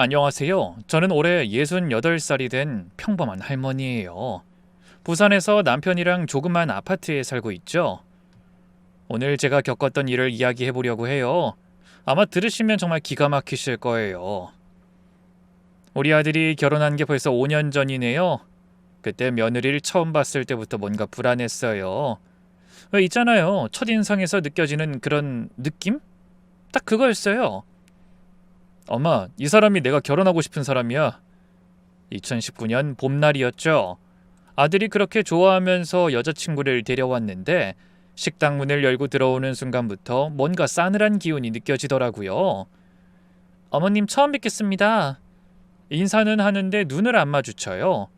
안녕하세요. 저는 올해 68살이 된 평범한 할머니예요. 부산에서 남편이랑 조그만 아파트에 살고 있죠. 오늘 제가 겪었던 일을 이야기해 보려고 해요. 아마 들으시면 정말 기가 막히실 거예요. 우리 아들이 결혼한 게 벌써 5년 전이네요. 그때 며느리를 처음 봤을 때부터 뭔가 불안했어요. 왜 있잖아요. 첫인상에서 느껴지는 그런 느낌? 딱 그거였어요. 엄마, 이 사람이 내가 결혼하고 싶은 사람이야. 2019년 봄날이었죠. 아들이 그렇게 좋아하면서 여자친구를 데려왔는데 식당 문을 열고 들어오는 순간부터 뭔가 싸늘한 기운이 느껴지더라고요. 어머님 처음 뵙겠습니다. 인사는 하는데 눈을 안 마주쳐요.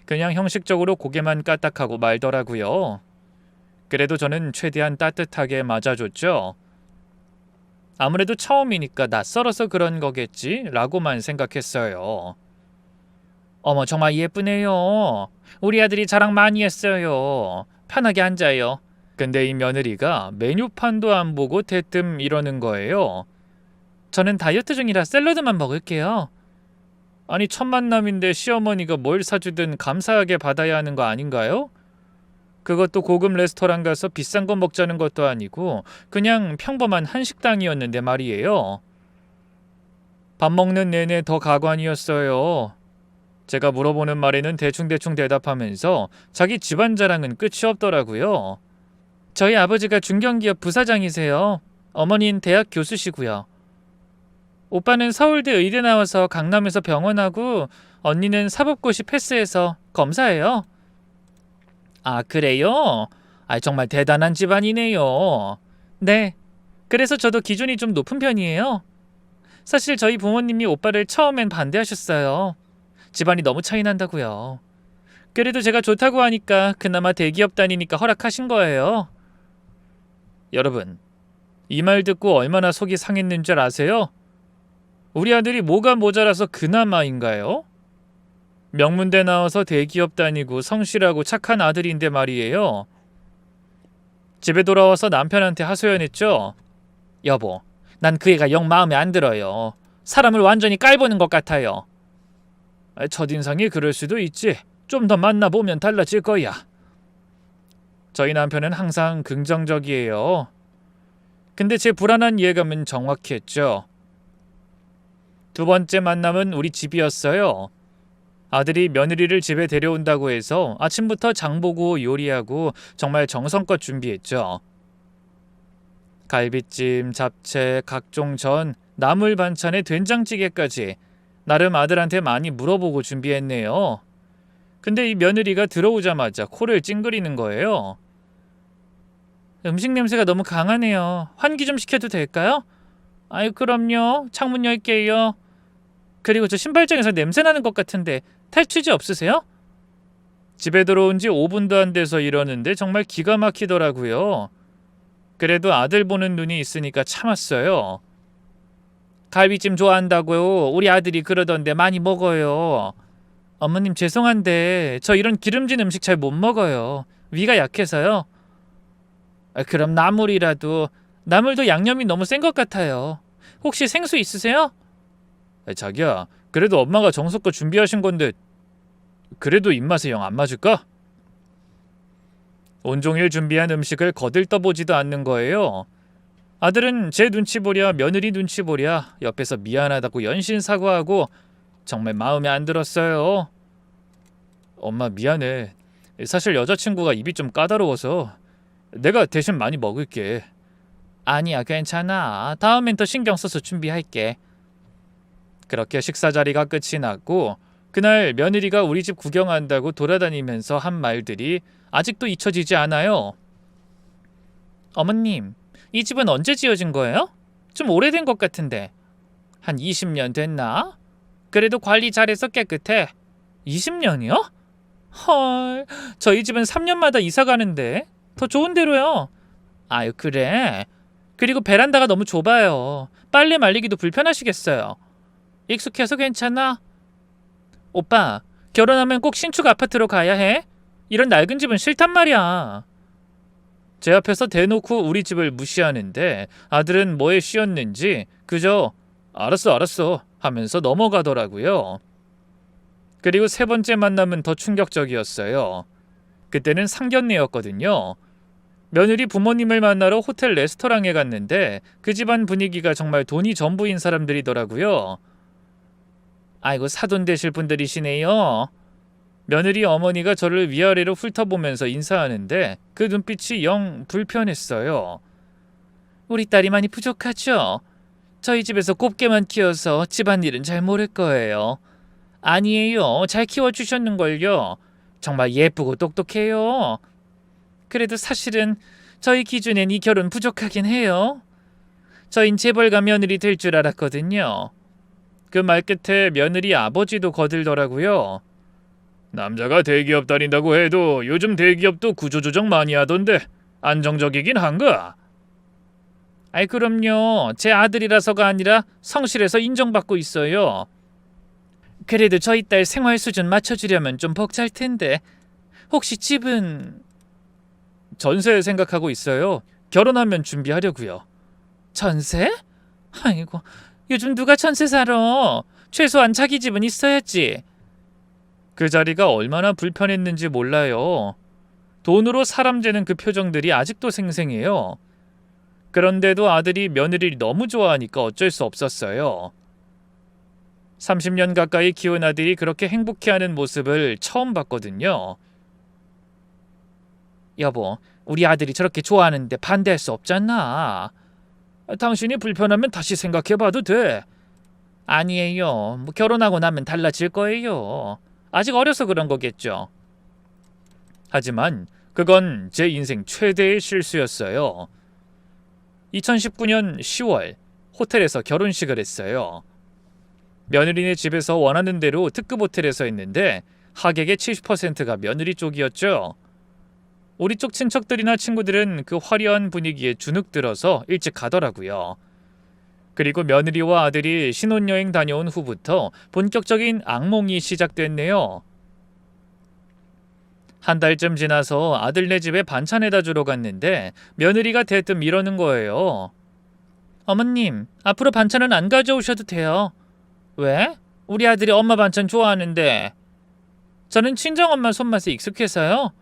그냥 형식적으로 고개만 까딱하고 말더라고요. 그래도 저는 최대한 따뜻하게 맞아줬죠. 아무래도 처음이니까 낯설어서 그런 거겠지? 라고만 생각했어요. 어머, 정말 예쁘네요. 우리 아들이 자랑 많이 했어요. 편하게 앉아요. 근데 이 며느리가 메뉴판도 안 보고 대뜸 이러는 거예요. 저는 다이어트 중이라 샐러드만 먹을게요. 아니, 첫 만남인데 시어머니가 뭘 사주든 감사하게 받아야 하는 거 아닌가요? 그것도 고급 레스토랑 가서 비싼 거 먹자는 것도 아니고 그냥 평범한 한식당이었는데 말이에요. 밥 먹는 내내 더 가관이었어요. 제가 물어보는 말에는 대충대충 대답하면서 자기 집안 자랑은 끝이 없더라고요. 저희 아버지가 중견기업 부사장이세요. 어머니는 대학 교수시고요. 오빠는 서울대 의대 나와서 강남에서 병원하고 언니는 사법고시 패스해서 검사예요. 아, 그래요? 아, 정말 대단한 집안이네요. 네. 그래서 저도 기준이 좀 높은 편이에요. 사실 저희 부모님이 오빠를 처음엔 반대하셨어요. 집안이 너무 차이 난다고요. 그래도 제가 좋다고 하니까 그나마 대기업 다니니까 허락하신 거예요. 여러분, 이 말 듣고 얼마나 속이 상했는 줄 아세요? 우리 아들이 뭐가 모자라서 그나마인가요? 명문대 나와서 대기업 다니고 성실하고 착한 아들인데 말이에요. 집에 돌아와서 남편한테 하소연했죠. 여보, 난 그 애가 영 마음에 안 들어요. 사람을 완전히 깔보는 것 같아요. 첫인상이 그럴 수도 있지. 좀 더 만나보면 달라질 거야. 저희 남편은 항상 긍정적이에요. 근데 제 불안한 예감은 정확히 했죠. 두 번째 만남은 우리 집이었어요. 아들이 며느리를 집에 데려온다고 해서 아침부터 장보고 요리하고 정말 정성껏 준비했죠. 갈비찜, 잡채, 각종 전, 나물 반찬에 된장찌개까지 나름 아들한테 많이 물어보고 준비했네요. 근데 이 며느리가 들어오자마자 코를 찡그리는 거예요. 음식 냄새가 너무 강하네요. 환기 좀 시켜도 될까요? 아유, 그럼요. 창문 열게요. 그리고 저 신발장에서 냄새 나는 것 같은데 탈취제 없으세요? 집에 들어온 지 5분도 안 돼서 이러는데 정말 기가 막히더라고요. 그래도 아들 보는 눈이 있으니까 참았어요. 갈비찜 좋아한다고요. 우리 아들이 그러던데 많이 먹어요. 어머님 죄송한데 저 이런 기름진 음식 잘 못 먹어요. 위가 약해서요. 그럼 나물이라도. 나물도 양념이 너무 센 것 같아요. 혹시 생수 있으세요? 자기야, 그래도 엄마가 정성껏 준비하신 건데 그래도 입맛에 영 안 맞을까? 온종일 준비한 음식을 거들떠보지도 않는 거예요. 아들은 제 눈치 보랴 며느리 눈치 보랴 옆에서 미안하다고 연신 사과하고 정말 마음에 안 들었어요. 엄마 미안해. 사실 여자친구가 입이 좀 까다로워서 내가 대신 많이 먹을게. 아니야, 괜찮아. 다음엔 더 신경 써서 준비할게. 그렇게 식사 자리가 끝이 났고 그날 며느리가 우리 집 구경한다고 돌아다니면서 한 말들이 아직도 잊혀지지 않아요. 어머님, 이 집은 언제 지어진 거예요? 좀 오래된 것 같은데. 한 20년 됐나? 그래도 관리 잘해서 깨끗해. 20년이요? 헐, 저희 집은 3년마다 이사 가는데. 더 좋은 데로요. 아유, 그래. 그리고 베란다가 너무 좁아요. 빨래 말리기도 불편하시겠어요. 익숙해서 괜찮아? 오빠, 결혼하면 꼭 신축 아파트로 가야 해? 이런 낡은 집은 싫단 말이야. 제 앞에서 대놓고 우리 집을 무시하는데 아들은 뭐에 씌었는지 그저 알았어 하면서 넘어가더라고요. 그리고 세 번째 만남은 더 충격적이었어요. 그때는 상견례였거든요. 며느리 부모님을 만나러 호텔 레스토랑에 갔는데 그 집안 분위기가 정말 돈이 전부인 사람들이더라고요. 아이고 사돈 되실 분들이시네요. 며느리 어머니가 저를 위아래로 훑어보면서 인사하는데 그 눈빛이 영 불편했어요. 우리 딸이 많이 부족하죠? 저희 집에서 곱게만 키워서 집안일은 잘 모를 거예요. 아니에요. 잘 키워주셨는걸요. 정말 예쁘고 똑똑해요. 그래도 사실은 저희 기준엔 이 결혼 부족하긴 해요. 저흰 재벌가 며느리 될 줄 알았거든요. 그 말 끝에 며느리 아버지도 거들더라고요. 남자가 대기업 다닌다고 해도 요즘 대기업도 구조조정 많이 하던데 안정적이긴 한가? 아이 그럼요. 제 아들이라서가 아니라 성실해서 인정받고 있어요. 그래도 저희 딸 생활 수준 맞춰주려면 좀 벅찰 텐데 혹시 집은... 전세 생각하고 있어요. 결혼하면 준비하려고요. 전세? 아이고 요즘 누가 전세 살아. 최소한 자기 집은 있어야지. 그 자리가 얼마나 불편했는지 몰라요. 돈으로 사람 재는 그 표정들이 아직도 생생해요. 그런데도 아들이 며느리를 너무 좋아하니까 어쩔 수 없었어요. 30년 가까이 키운 아들이 그렇게 행복해하는 모습을 처음 봤거든요. 여보, 우리 아들이 저렇게 좋아하는데 반대할 수 없잖아. 당신이 불편하면 다시 생각해봐도 돼. 아니에요. 뭐 결혼하고 나면 달라질 거예요. 아직 어려서 그런 거겠죠. 하지만 그건 제 인생 최대의 실수였어요. 2019년 10월 호텔에서 결혼식을 했어요. 며느리네 집에서 원하는 대로 특급 호텔에서 했는데 하객의 70%가 며느리 쪽이었죠. 우리 쪽 친척들이나 친구들은 그 화려한 분위기에 주눅 들어서 일찍 가더라고요. 그리고 며느리와 아들이 신혼여행 다녀온 후부터 본격적인 악몽이 시작됐네요. 한 달쯤 지나서 아들네 집에 반찬에다 주러 갔는데 며느리가 대뜸 이러는 거예요. 어머님, 앞으로 반찬은 안 가져오셔도 돼요. 왜? 우리 아들이 엄마 반찬 좋아하는데. 저는 친정엄마 손맛에 익숙해서요.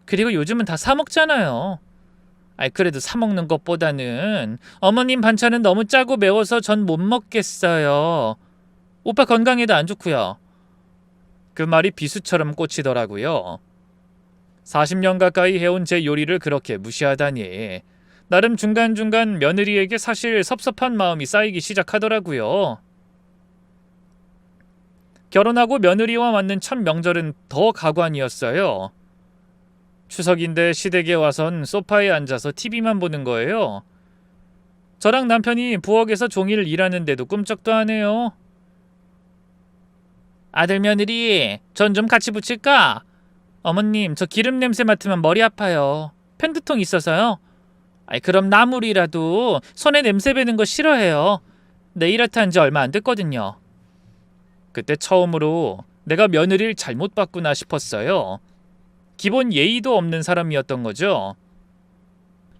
그리고 요즘은 다 사 먹잖아요. 아이 그래도 사 먹는 것보다는 어머님 반찬은 너무 짜고 매워서 전 못 먹겠어요. 오빠 건강에도 안 좋고요. 그 말이 비수처럼 꽂히더라고요. 40년 가까이 해온 제 요리를 그렇게 무시하다니. 나름 중간중간 며느리에게 사실 섭섭한 마음이 쌓이기 시작하더라고요. 결혼하고 며느리와 맞는 첫 명절은 더 가관이었어요. 추석인데 시댁에 와선 소파에 앉아서 TV만 보는 거예요. 저랑 남편이 부엌에서 종일 일하는데도 꿈쩍도 안 해요. 아들 며느리, 전 좀 같이 붙일까? 어머님, 저 기름 냄새 맡으면 머리 아파요. 펜드통 있어서요. 아이 그럼 나물이라도 손에 냄새 배는 거 싫어해요. 네일아트 한 지 얼마 안 됐거든요. 그때 처음으로 내가 며느리를 잘못 봤구나 싶었어요. 기본 예의도 없는 사람이었던 거죠.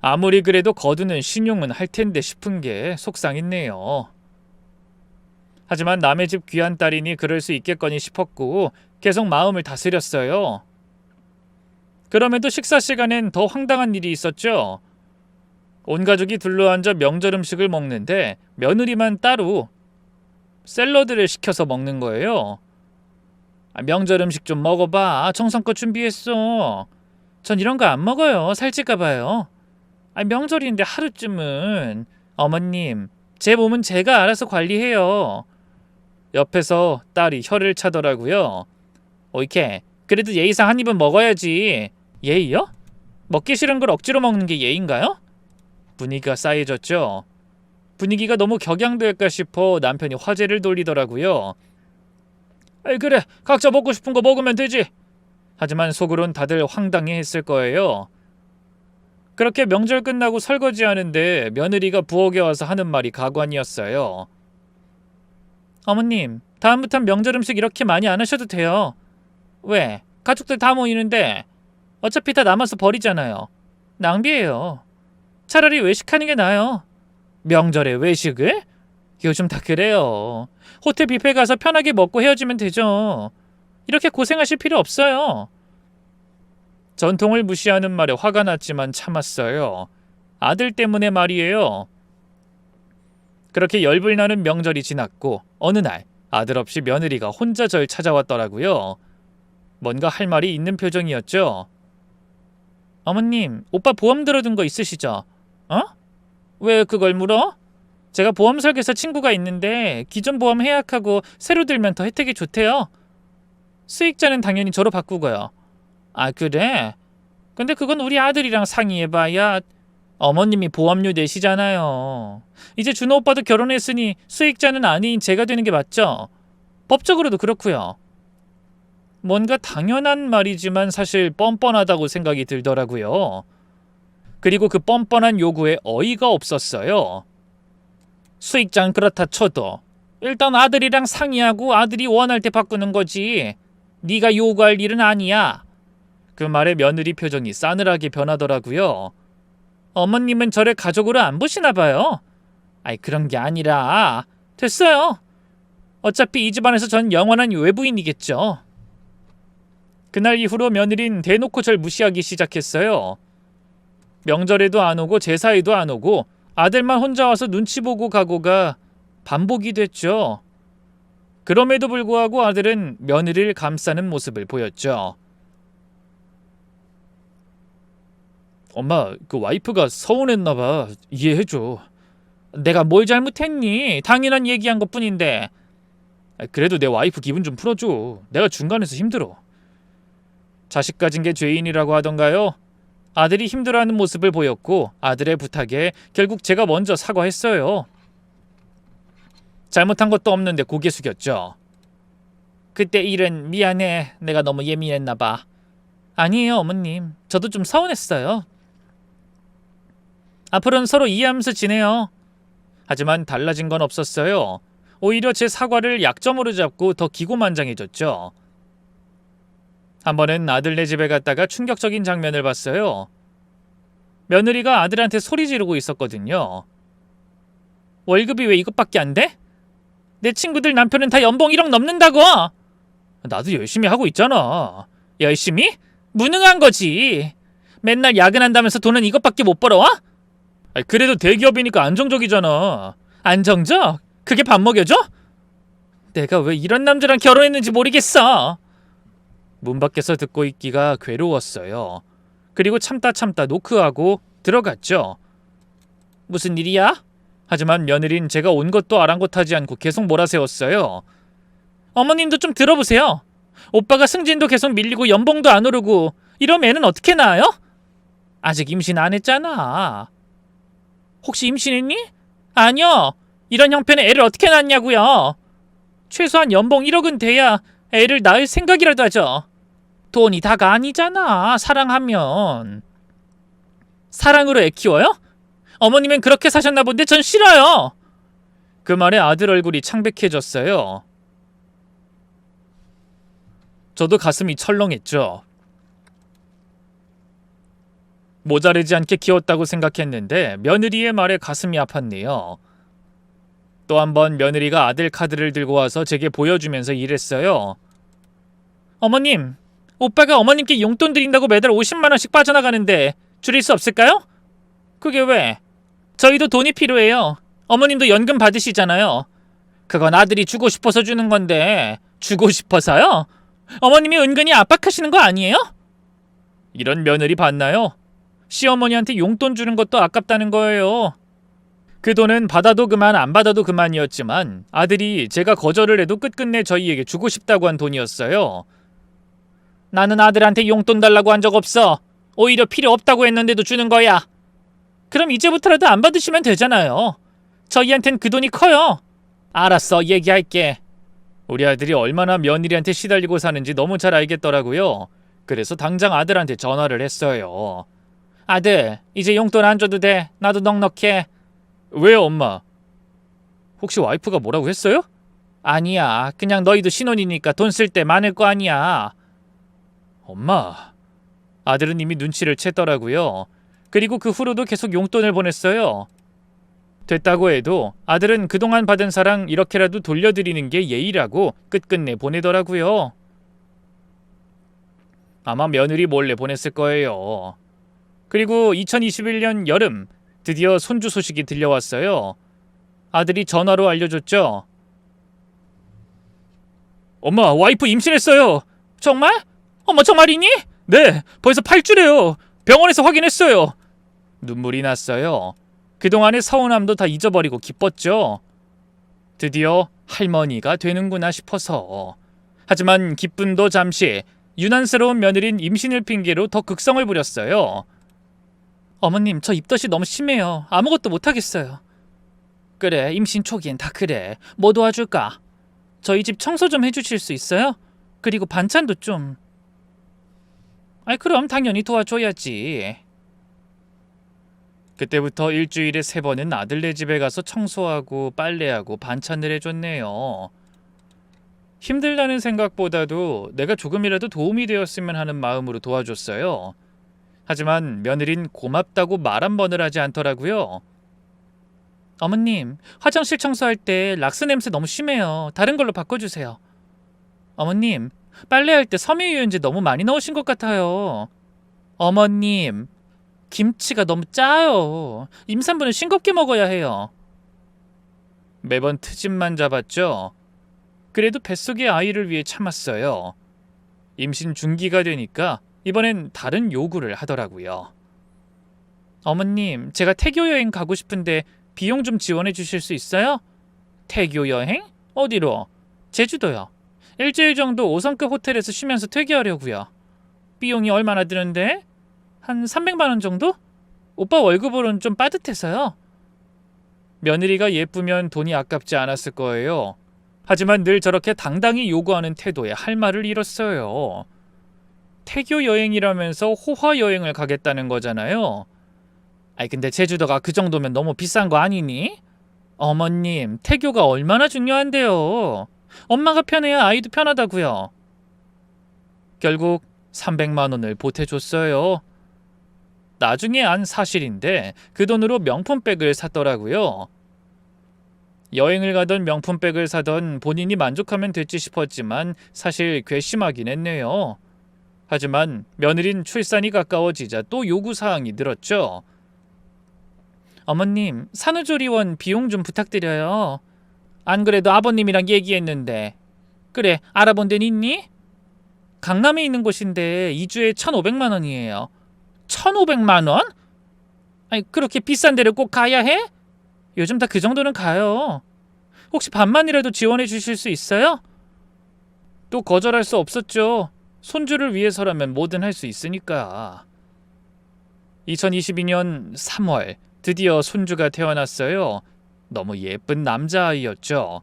아무리 그래도 거두는 신용은 할 텐데 싶은 게 속상했네요. 하지만 남의 집 귀한 딸이니 그럴 수 있겠거니 싶었고 계속 마음을 다스렸어요. 그럼에도 식사 시간엔 더 황당한 일이 있었죠. 온 가족이 둘러앉아 명절 음식을 먹는데 며느리만 따로 샐러드를 시켜서 먹는 거예요. 명절 음식 좀 먹어봐. 정성껏 준비했어. 전 이런 거 안 먹어요. 살찔까 봐요. 명절인데 하루쯤은. 어머님, 제 몸은 제가 알아서 관리해요. 옆에서 딸이 혀를 차더라고요. 이렇게 그래도 예의상 한 입은 먹어야지. 예의요? 먹기 싫은 걸 억지로 먹는 게 예의인가요? 분위기가 싸해졌죠. 분위기가 너무 격양될까 싶어 남편이 화제를 돌리더라고요. 그래, 각자 먹고 싶은 거 먹으면 되지. 하지만 속으론 다들 황당해했을 거예요. 그렇게 명절 끝나고 설거지하는데 며느리가 부엌에 와서 하는 말이 가관이었어요. 어머님, 다음부턴 명절 음식 이렇게 많이 안 하셔도 돼요. 왜? 가족들 다 모이는데 어차피 다 남아서 버리잖아요. 낭비예요. 차라리 외식하는 게 나아요. 명절에 외식을? 요즘 다 그래요. 호텔 뷔페 가서 편하게 먹고 헤어지면 되죠. 이렇게 고생하실 필요 없어요. 전통을 무시하는 말에 화가 났지만 참았어요. 아들 때문에 말이에요. 그렇게 열불 나는 명절이 지났고 어느 날 아들 없이 며느리가 혼자 절 찾아왔더라고요. 뭔가 할 말이 있는 표정이었죠. 어머님, 오빠 보험 들어둔 거 있으시죠? 어? 왜 그걸 물어? 제가 보험 설계사 친구가 있는데 기존 보험 해약하고 새로 들면 더 혜택이 좋대요. 수익자는 당연히 저로 바꾸고요. 아, 그래? 근데 그건 우리 아들이랑 상의해봐야. 어머님이 보험료 내시잖아요. 이제 준호 오빠도 결혼했으니 수익자는 아닌 제가 되는 게 맞죠? 법적으로도 그렇고요. 뭔가 당연한 말이지만 사실 뻔뻔하다고 생각이 들더라고요. 그리고 그 뻔뻔한 요구에 어이가 없었어요. 수익자는 그렇다 쳐도 일단 아들이랑 상의하고 아들이 원할 때 바꾸는 거지. 네가 요구할 일은 아니야. 그 말에 며느리 표정이 싸늘하게 변하더라고요. 어머님은 저를 가족으로 안 보시나 봐요. 아이, 그런 게 아니라. 됐어요. 어차피 이 집안에서 전 영원한 외부인이겠죠. 그날 이후로 며느린 대놓고 절 무시하기 시작했어요. 명절에도 안 오고 제사에도 안 오고 아들만 혼자 와서 눈치 보고 가고가 반복이 됐죠. 그럼에도 불구하고 아들은 며느리를 감싸는 모습을 보였죠. 엄마, 그 와이프가 서운했나 봐. 이해해줘. 내가 뭘 잘못했니? 당연한 얘기한 것뿐인데. 그래도 내 와이프 기분 좀 풀어줘. 내가 중간에서 힘들어. 자식 가진 게 죄인이라고 하던가요? 아들이 힘들어하는 모습을 보였고 아들의 부탁에 결국 제가 먼저 사과했어요. 잘못한 것도 없는데 고개 숙였죠. 그때 일은 미안해. 내가 너무 예민했나 봐. 아니에요, 어머님. 저도 좀 서운했어요. 앞으로는 서로 이해하면서 지내요. 하지만 달라진 건 없었어요. 오히려 제 사과를 약점으로 잡고 더 기고만장해졌죠. 한 번은 아들네 집에 갔다가 충격적인 장면을 봤어요. 며느리가 아들한테 소리 지르고 있었거든요. 월급이 왜 이것밖에 안 돼? 내 친구들 남편은 다 연봉 1억 넘는다고! 나도 열심히 하고 있잖아. 열심히? 무능한 거지. 맨날 야근한다면서 돈은 이것밖에 못 벌어와? 그래도 대기업이니까 안정적이잖아. 안정적? 그게 밥 먹여줘? 내가 왜 이런 남자랑 결혼했는지 모르겠어. 문 밖에서 듣고 있기가 괴로웠어요. 그리고 참다 노크하고 들어갔죠. 무슨 일이야? 하지만 며느린 제가 온 것도 아랑곳하지 않고 계속 몰아세웠어요. 어머님도 좀 들어보세요. 오빠가 승진도 계속 밀리고 연봉도 안 오르고 이러면 애는 어떻게 낳아요? 아직 임신 안 했잖아. 혹시 임신했니? 아니요. 이런 형편에 애를 어떻게 낳냐고요. 최소한 연봉 1억은 돼야 애를 낳을 생각이라도 하죠. 돈이 다가 아니잖아. 사랑하면. 사랑으로 애 키워요? 어머님은 그렇게 사셨나 본데 전 싫어요. 그 말에 아들 얼굴이 창백해졌어요. 저도 가슴이 철렁했죠. 모자르지 않게 키웠다고 생각했는데 며느리의 말에 가슴이 아팠네요. 또 한 번 며느리가 아들 카드를 들고 와서 제게 보여주면서 이랬어요. 어머님, 오빠가 어머님께 용돈 드린다고 매달 50만 원씩 빠져나가는데 줄일 수 없을까요? 그게 왜? 저희도 돈이 필요해요. 어머님도 연금 받으시잖아요. 그건 아들이 주고 싶어서 주는 건데 주고 싶어서요? 어머님이 은근히 압박하시는 거 아니에요? 이런 며느리 봤나요? 시어머니한테 용돈 주는 것도 아깝다는 거예요. 그 돈은 받아도 그만 안 받아도 그만이었지만 아들이 제가 거절을 해도 끝끝내 저희에게 주고 싶다고 한 돈이었어요. 나는 아들한테 용돈 달라고 한 적 없어. 오히려 필요 없다고 했는데도 주는 거야. 그럼 이제부터라도 안 받으시면 되잖아요. 저희한텐 그 돈이 커요. 알았어, 얘기할게. 우리 아들이 얼마나 며느리한테 시달리고 사는지 너무 잘 알겠더라고요. 그래서 당장 아들한테 전화를 했어요. 아들, 이제 용돈 안 줘도 돼. 나도 넉넉해. 왜요, 엄마? 혹시 와이프가 뭐라고 했어요? 아니야. 그냥 너희도 신혼이니까 돈 쓸 때 많을 거 아니야. 엄마. 아들은 이미 눈치를 챘더라고요. 그리고 그 후로도 계속 용돈을 보냈어요. 됐다고 해도 아들은 그동안 받은 사랑 이렇게라도 돌려드리는 게 예의라고 끝끝내 보내더라고요. 아마 며느리 몰래 보냈을 거예요. 그리고 2021년 여름 드디어 손주 소식이 들려왔어요. 아들이 전화로 알려줬죠. 엄마, 와이프 임신했어요. 정말? 엄마 정말이니? 네, 벌써 8주래요. 병원에서 확인했어요. 눈물이 났어요. 그동안의 서운함도 다 잊어버리고 기뻤죠. 드디어 할머니가 되는구나 싶어서. 하지만 기쁨도 잠시, 유난스러운 며느린 임신을 핑계로 더 극성을 부렸어요. 어머님, 저 입덧이 너무 심해요. 아무것도 못하겠어요. 그래, 임신 초기엔 다 그래. 뭐 도와줄까? 저희 집 청소 좀 해주실 수 있어요? 그리고 반찬도 좀. 아이, 그럼 당연히 도와줘야지. 그때부터 일주일에 3번은 아들네 집에 가서 청소하고 빨래하고 반찬을 해줬네요. 힘들다는 생각보다도 내가 조금이라도 도움이 되었으면 하는 마음으로 도와줬어요. 하지만 며느린 고맙다고 말 한 번을 하지 않더라고요. 어머님, 화장실 청소할 때 락스 냄새 너무 심해요. 다른 걸로 바꿔주세요. 어머님, 빨래할 때 섬유유연제 너무 많이 넣으신 것 같아요. 어머님, 김치가 너무 짜요. 임산부는 싱겁게 먹어야 해요. 매번 트집만 잡았죠. 그래도 뱃속의 아이를 위해 참았어요. 임신 중기가 되니까 이번엔 다른 요구를 하더라고요. 어머님, 제가 태교 여행 가고 싶은데 비용 좀 지원해 주실 수 있어요? 태교 여행? 어디로? 제주도요. 일주일 정도 5성급 호텔에서 쉬면서 퇴계하려고요. 비용이 얼마나 드는데? 한 300만 원 정도? 오빠 월급으로는 좀 빠듯해서요. 며느리가 예쁘면 돈이 아깝지 않았을 거예요. 하지만 늘 저렇게 당당히 요구하는 태도에 할 말을 잃었어요. 태교 여행이라면서 호화 여행을 가겠다는 거잖아요. 아이, 근데 제주도가 그 정도면 너무 비싼 거 아니니? 어머님, 태교가 얼마나 중요한데요. 엄마가 편해야 아이도 편하다고요. 결국 300만 원을 보태줬어요. 나중에 안 사실인데 그 돈으로 명품백을 샀더라고요. 여행을 가던 명품백을 사던 본인이 만족하면 됐지 싶었지만 사실 괘씸하긴 했네요. 하지만 며느린 출산이 가까워지자 또 요구사항이 늘었죠. 어머님, 산후조리원 비용 좀 부탁드려요. 안 그래도 아버님이랑 얘기했는데. 그래, 알아본 데는 있니? 강남에 있는 곳인데 2주에 1,500만 원이에요. 1,500만 원? 아니, 그렇게 비싼 데를 꼭 가야 해? 요즘 다 그 정도는 가요. 혹시 반만이라도 지원해 주실 수 있어요? 또 거절할 수 없었죠. 손주를 위해서라면 뭐든 할 수 있으니까. 2022년 3월 드디어 손주가 태어났어요. 너무 예쁜 남자아이였죠.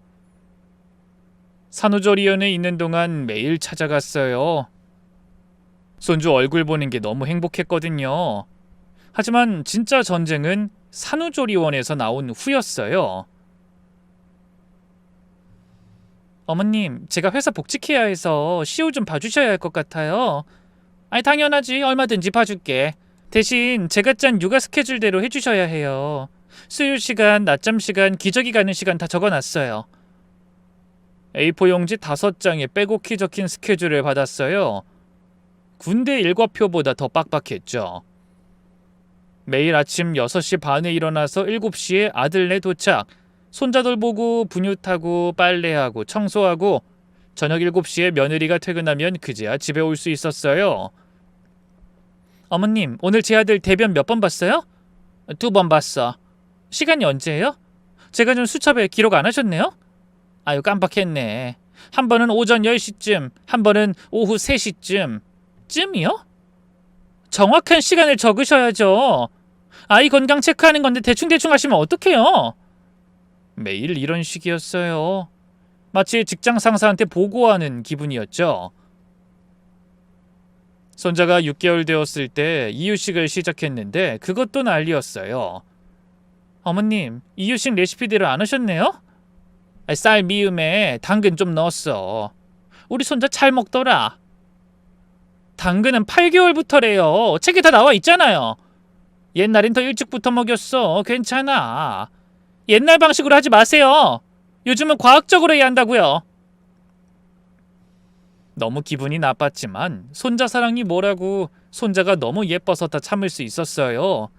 산후조리원에 있는 동안 매일 찾아갔어요. 손주 얼굴 보는 게 너무 행복했거든요. 하지만 진짜 전쟁은 산후조리원에서 나온 후였어요. 어머님, 제가 회사 복직해야 해서 시후 좀 봐주셔야 할 것 같아요. 아니, 당연하지. 얼마든지 봐줄게. 대신 제가 짠 육아 스케줄대로 해주셔야 해요. 수유 시간, 낮잠 시간, 기저귀 가는 시간 다 적어놨어요. A4 용지 5장에 빼곡히 적힌 스케줄을 받았어요. 군대 일과표보다 더 빡빡했죠. 매일 아침 6시 반에 일어나서 7시에 아들네 도착, 손자들 보고 분유타고 빨래하고 청소하고 저녁 7시에 며느리가 퇴근하면 그제야 집에 올 수 있었어요. 어머님, 오늘 제 아들 대변 몇 번 봤어요? 2번 봤어. 시간이 언제예요? 제가 좀 수첩에 기록 안 하셨네요? 아유, 깜빡했네. 한 번은 오전 10시쯤, 한 번은 오후 3시쯤. 쯤이요? 정확한 시간을 적으셔야죠. 아이 건강 체크하는 건데 대충대충 하시면 어떡해요? 매일 이런 식이었어요. 마치 직장 상사한테 보고하는 기분이었죠. 손자가 6개월 되었을 때 이유식을 시작했는데 그것도 난리였어요. 어머님, 이유식 레시피대로 안 하셨네요? 쌀 미음에 당근 좀 넣었어. 우리 손자 잘 먹더라. 당근은 8개월부터래요. 책에 다 나와 있잖아요. 옛날엔 더 일찍부터 먹였어. 괜찮아. 옛날 방식으로 하지 마세요. 요즘은 과학적으로 해야 한다고요. 너무 기분이 나빴지만 손자 사랑이 뭐라고 손자가 너무 예뻐서 다 참을 수 있었어요.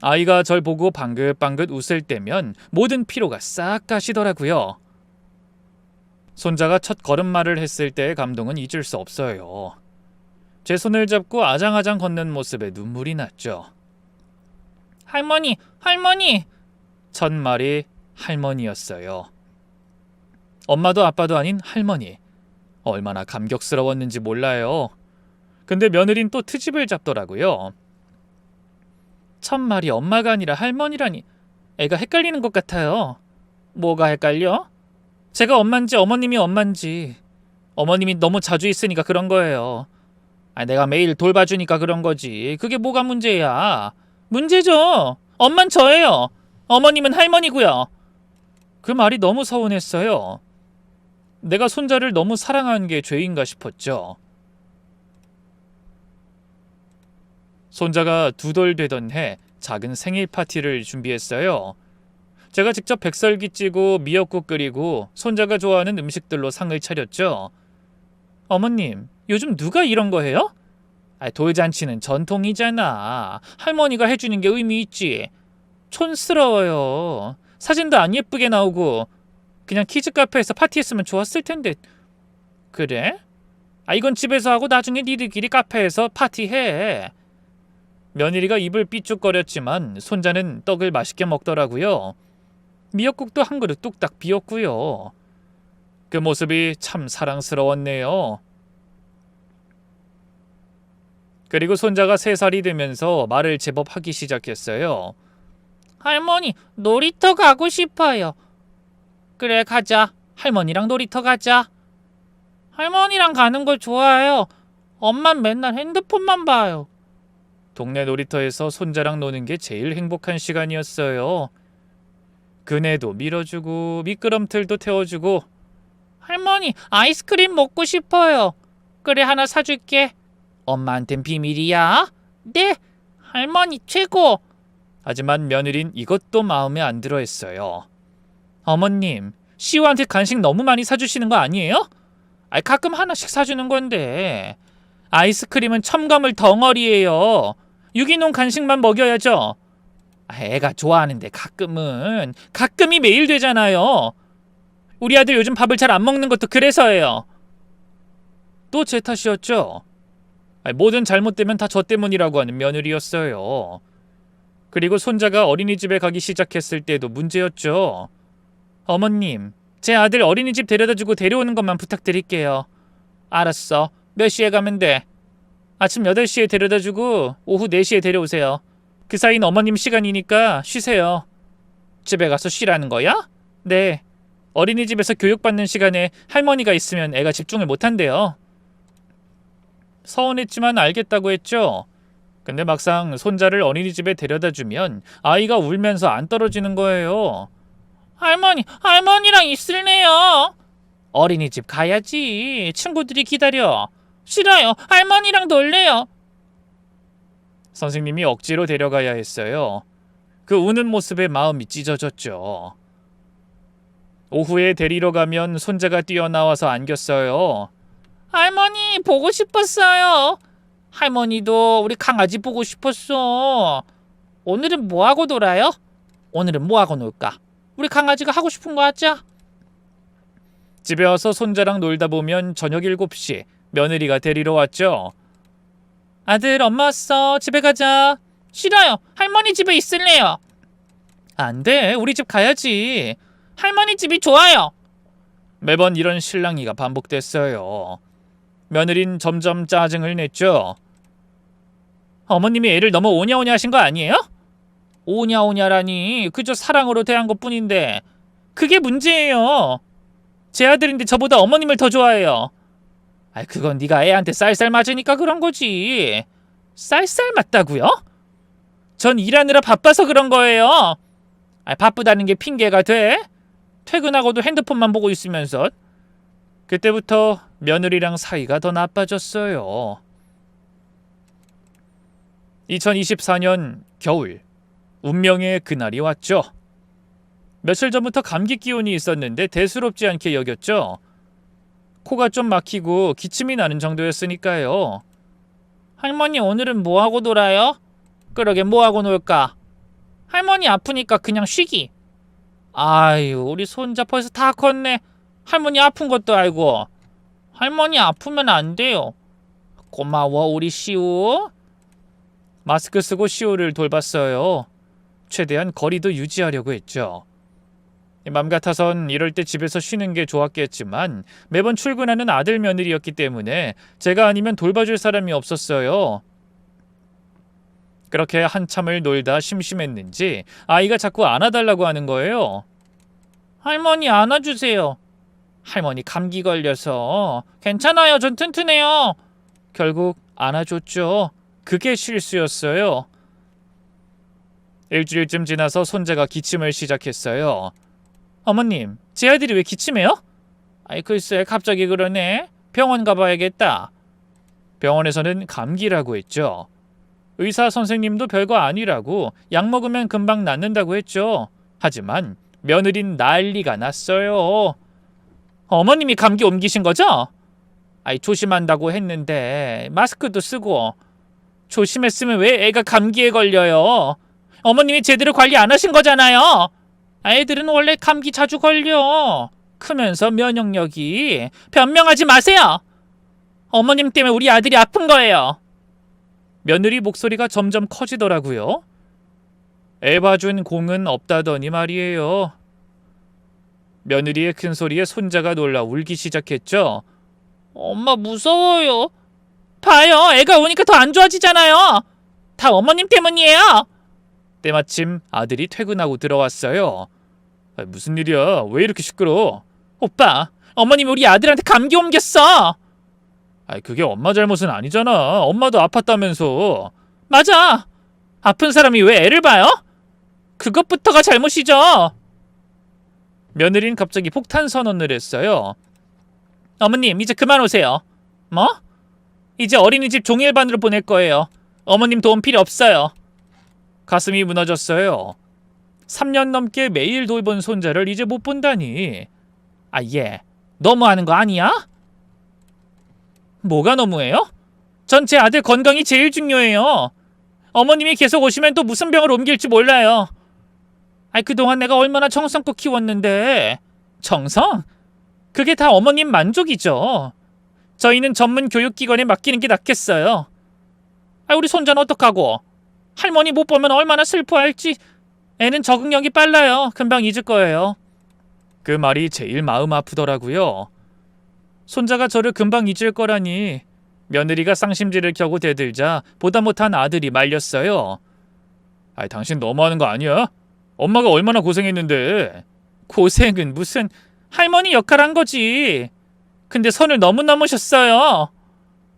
아이가 절 보고 방긋방긋 웃을 때면 모든 피로가 싹 가시더라고요. 손자가 첫 걸음마를 했을 때의 감동은 잊을 수 없어요. 제 손을 잡고 아장아장 걷는 모습에 눈물이 났죠. 할머니, 할머니! 첫 말이 할머니였어요. 엄마도 아빠도 아닌 할머니. 얼마나 감격스러웠는지 몰라요. 근데 며느린 또 트집을 잡더라고요. 첫 말이 엄마가 아니라 할머니라니 애가 헷갈리는 것 같아요. 뭐가 헷갈려? 제가 엄만지 어머님이 엄만지. 어머님이 너무 자주 있으니까 그런 거예요. 내가 매일 돌봐주니까 그런 거지. 그게 뭐가 문제야? 문제죠. 엄만 저예요. 어머님은 할머니고요. 그 말이 너무 서운했어요. 내가 손자를 너무 사랑한 게 죄인가 싶었죠. 손자가 2돌 되던 해 작은 생일 파티를 준비했어요. 제가 직접 백설기 찌고 미역국 끓이고 손자가 좋아하는 음식들로 상을 차렸죠. 어머님, 요즘 누가 이런 거 해요? 돌잔치는 전통이잖아. 할머니가 해주는 게 의미 있지. 촌스러워요. 사진도 안 예쁘게 나오고 그냥 키즈 카페에서 파티했으면 좋았을 텐데. 그래? 이건 집에서 하고 나중에 니들끼리 카페에서 파티해. 며느리가 입을 삐죽거렸지만 손자는 떡을 맛있게 먹더라고요. 미역국도 한 그릇 뚝딱 비웠고요. 그 모습이 참 사랑스러웠네요. 그리고 손자가 3살이 되면서 말을 제법 하기 시작했어요. 할머니, 놀이터 가고 싶어요. 그래, 가자. 할머니랑 놀이터 가자. 할머니랑 가는 걸 좋아해요. 엄만 맨날 핸드폰만 봐요. 동네 놀이터에서 손자랑 노는 게 제일 행복한 시간이었어요. 그네도 밀어주고 미끄럼틀도 태워주고. 할머니, 아이스크림 먹고 싶어요. 그래, 하나 사줄게. 엄마한텐 비밀이야. 네, 할머니 최고. 하지만 며느린 이것도 마음에 안 들어 했어요. 어머님, 시우한테 간식 너무 많이 사주시는 거 아니에요? 가끔 하나씩 사주는 건데. 아이스크림은 첨가물 덩어리예요. 유기농 간식만 먹여야죠. 애가 좋아하는데 가끔이 매일 되잖아요. 우리 아들 요즘 밥을 잘 안 먹는 것도 그래서예요. 또 제 탓이었죠. 뭐든 잘못되면 다 저 때문이라고 하는 며느리였어요. 그리고 손자가 어린이집에 가기 시작했을 때도 문제였죠. 어머님, 제 아들 어린이집 데려다주고 데려오는 것만 부탁드릴게요. 알았어. 몇 시에 가면 돼? 아침 8시에 데려다주고 오후 4시에 데려오세요. 그 사이는 어머님 시간이니까 쉬세요. 집에 가서 쉬라는 거야? 네. 어린이집에서 교육받는 시간에 할머니가 있으면 애가 집중을 못한대요. 서운했지만 알겠다고 했죠. 근데 막상 손자를 어린이집에 데려다주면 아이가 울면서 안 떨어지는 거예요. 할머니랑 있을래요. 어린이집 가야지. 친구들이 기다려. 싫어요. 할머니랑 놀래요. 선생님이 억지로 데려가야 했어요. 그 우는 모습에 마음이 찢어졌죠. 오후에 데리러 가면 손자가 뛰어나와서 안겼어요. 할머니, 보고 싶었어요. 할머니도 우리 강아지 보고 싶었어. 오늘은 뭐하고 놀아요? 오늘은 뭐하고 놀까? 우리 강아지가 하고 싶은 거 하자. 집에 와서 손자랑 놀다 보면 저녁 7시 며느리가 데리러 왔죠. 아들, 엄마 왔어. 집에 가자. 싫어요. 할머니 집에 있을래요. 안 돼. 우리 집 가야지. 할머니 집이 좋아요. 매번 이런 실랑이가 반복됐어요. 며느린 점점 짜증을 냈죠. 어머님이 애를 너무 오냐오냐 하신 거 아니에요? 오냐오냐라니, 그저 사랑으로 대한 것뿐인데 그게 문제예요. 제 아들인데 저보다 어머님을 더 좋아해요. 그건 네가 애한테 쌀쌀 맞으니까 그런 거지. 쌀쌀 맞다고요? 전 일하느라 바빠서 그런 거예요. 바쁘다는 게 핑계가 돼? 퇴근하고도 핸드폰만 보고 있으면서. 그때부터 며느리랑 사이가 더 나빠졌어요. 2024년 겨울, 운명의 그날이 왔죠. 며칠 전부터 감기 기운이 있었는데 대수롭지 않게 여겼죠. 코가 좀 막히고 기침이 나는 정도였으니까요. 할머니 오늘은 뭐하고 놀아요? 그러게 뭐하고 놀까? 할머니 아프니까 그냥 쉬기. 아유 우리 손자 벌써 다 컸네. 할머니 아픈 것도 알고. 할머니 아프면 안 돼요. 고마워 우리 시우. 마스크 쓰고 시우를 돌봤어요. 최대한 거리도 유지하려고 했죠. 맘 같아선 이럴 때 집에서 쉬는 게 좋았겠지만 매번 출근하는 아들 며느리였기 때문에 제가 아니면 돌봐줄 사람이 없었어요. 그렇게 한참을 놀다 심심했는지 아이가 자꾸 안아달라고 하는 거예요. 할머니 안아주세요. 할머니 감기 걸려서. 괜찮아요. 전 튼튼해요. 결국 안아줬죠. 그게 실수였어요. 일주일쯤 지나서 손자가 기침을 시작했어요. 어머님, 제 아들이 왜 기침해요? 아이 글쎄 갑자기 그러네. 병원 가봐야겠다. 병원에서는 감기라고 했죠. 의사 선생님도 별거 아니라고 약 먹으면 금방 낫는다고 했죠. 하지만 며느린 난리가 났어요. 어머님이 감기 옮기신 거죠? 아이 조심한다고 했는데 마스크도 쓰고. 조심했으면 왜 애가 감기에 걸려요? 어머님이 제대로 관리 안 하신 거잖아요. 애들은 원래 감기 자주 걸려. 크면서 면역력이. 변명하지 마세요. 어머님 때문에 우리 아들이 아픈 거예요. 며느리 목소리가 점점 커지더라고요. 애 봐준 공은 없다더니 말이에요. 며느리의 큰 소리에 손자가 놀라 울기 시작했죠. 엄마 무서워요. 봐요. 애가 오니까 더 안 좋아지잖아요. 다 어머님 때문이에요. 때마침 아들이 퇴근하고 들어왔어요. 무슨 일이야? 왜 이렇게 시끄러워? 오빠, 어머님이 우리 아들한테 감기 옮겼어. 그게 엄마 잘못은 아니잖아. 엄마도 아팠다면서. 맞아. 아픈 사람이 왜 애를 봐요? 그것부터가 잘못이죠. 며느리는 갑자기 폭탄 선언을 했어요. 어머님, 이제 그만 오세요. 뭐? 이제 어린이집 종일반으로 보낼 거예요. 어머님 도움 필요 없어요. 가슴이 무너졌어요. 3년 넘게 매일 돌본 손자를 이제 못 본다니. 얘 너무하는 거 아니야? 뭐가 너무해요? 전 제 아들 건강이 제일 중요해요. 어머님이 계속 오시면 또 무슨 병을 옮길지 몰라요. 그동안 내가 얼마나 정성껏 키웠는데. 정성? 그게 다 어머님 만족이죠. 저희는 전문 교육기관에 맡기는 게 낫겠어요. 우리 손자는 어떡하고? 할머니 못 보면 얼마나 슬퍼할지. 애는 적응력이 빨라요. 금방 잊을 거예요. 그 말이 제일 마음 아프더라고요. 손자가 저를 금방 잊을 거라니. 며느리가 쌍심지를 켜고 대들자 보다 못한 아들이 말렸어요. 당신 너무하는 거 아니야? 엄마가 얼마나 고생했는데. 고생은 무슨. 할머니 역할 한 거지. 근데 선을 너무 넘으셨어요.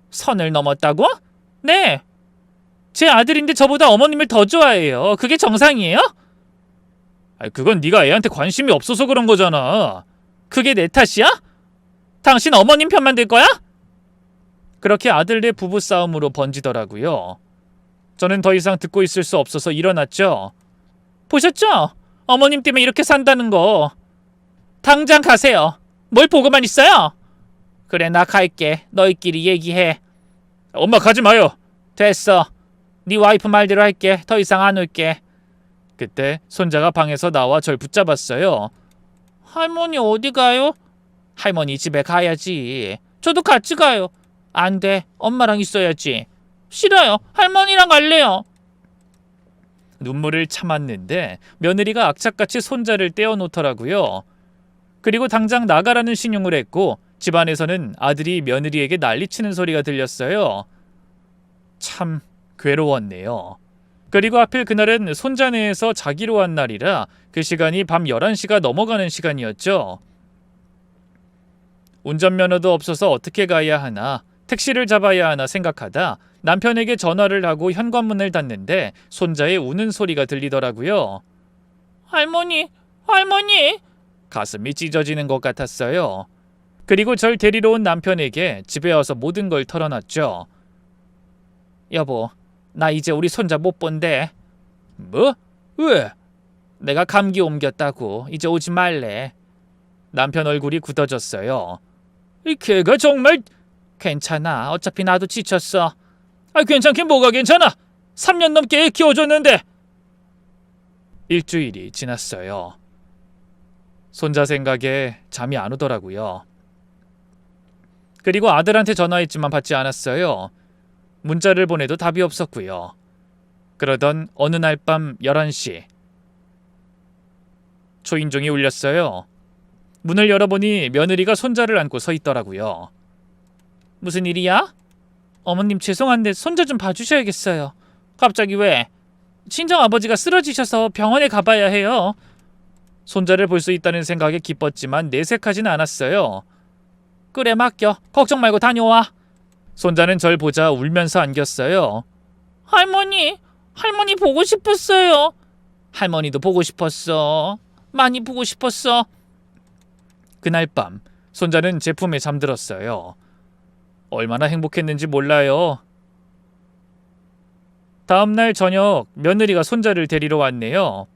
선을 넘었다고? 네. 제 아들인데 저보다 어머님을 더 좋아해요. 그게 정상이에요? 그건 네가 애한테 관심이 없어서 그런 거잖아. 그게 내 탓이야? 당신 어머님 편만 들 거야? 그렇게 아들네 부부싸움으로 번지더라고요. 저는 더 이상 듣고 있을 수 없어서 일어났죠. 보셨죠? 어머님 때문에 이렇게 산다는 거. 당장 가세요. 뭘 보고만 있어요? 그래 나 갈게. 너희끼리 얘기해. 엄마 가지 마요. 됐어. 네 와이프 말대로 할게. 더 이상 안 올게. 그때 손자가 방에서 나와 절 붙잡았어요. 할머니 어디 가요? 할머니 집에 가야지. 저도 같이 가요. 안 돼. 엄마랑 있어야지. 싫어요. 할머니랑 갈래요. 눈물을 참았는데 며느리가 악착같이 손자를 떼어놓더라고요. 그리고 당장 나가라는 신용을 했고 집안에서는 아들이 며느리에게 난리치는 소리가 들렸어요. 참 괴로웠네요. 그리고 하필 그날은 손자네에서 자기로 한 날이라 그 시간이 밤 11시가 넘어가는 시간이었죠. 운전면허도 없어서 어떻게 가야 하나, 택시를 잡아야 하나 생각하다 남편에게 전화를 하고 현관문을 닫는데 손자의 우는 소리가 들리더라고요. 할머니, 할머니! 가슴이 찢어지는 것 같았어요. 그리고 절 데리러 온 남편에게 집에 와서 모든 걸 털어놨죠. 여보, 나 이제 우리 손자 못 본대. 뭐? 왜? 내가 감기 옮겼다고. 이제 오지 말래. 남편 얼굴이 굳어졌어요. 이 걔가 정말... 괜찮아. 어차피 나도 지쳤어. 괜찮긴 뭐가 괜찮아. 3년 넘게 애 키워줬는데. 일주일이 지났어요. 손자 생각에 잠이 안 오더라고요. 그리고 아들한테 전화했지만 받지 않았어요. 문자를 보내도 답이 없었고요. 그러던 어느 날 밤 11시 초인종이 울렸어요. 문을 열어보니 며느리가 손자를 안고 서 있더라고요. 무슨 일이야? 어머님 죄송한데 손자 좀 봐주셔야겠어요. 갑자기 왜? 친정아버지가 쓰러지셔서 병원에 가봐야 해요. 손자를 볼 수 있다는 생각에 기뻤지만 내색하진 않았어요. 그래 맡겨. 걱정 말고 다녀와. 손자는 절 보자 울면서 안겼어요. 할머니 보고 싶었어요. 할머니도 보고 싶었어. 많이 보고 싶었어. 그날 밤 손자는 제 품에 잠들었어요. 얼마나 행복했는지 몰라요. 다음날 저녁 며느리가 손자를 데리러 왔네요.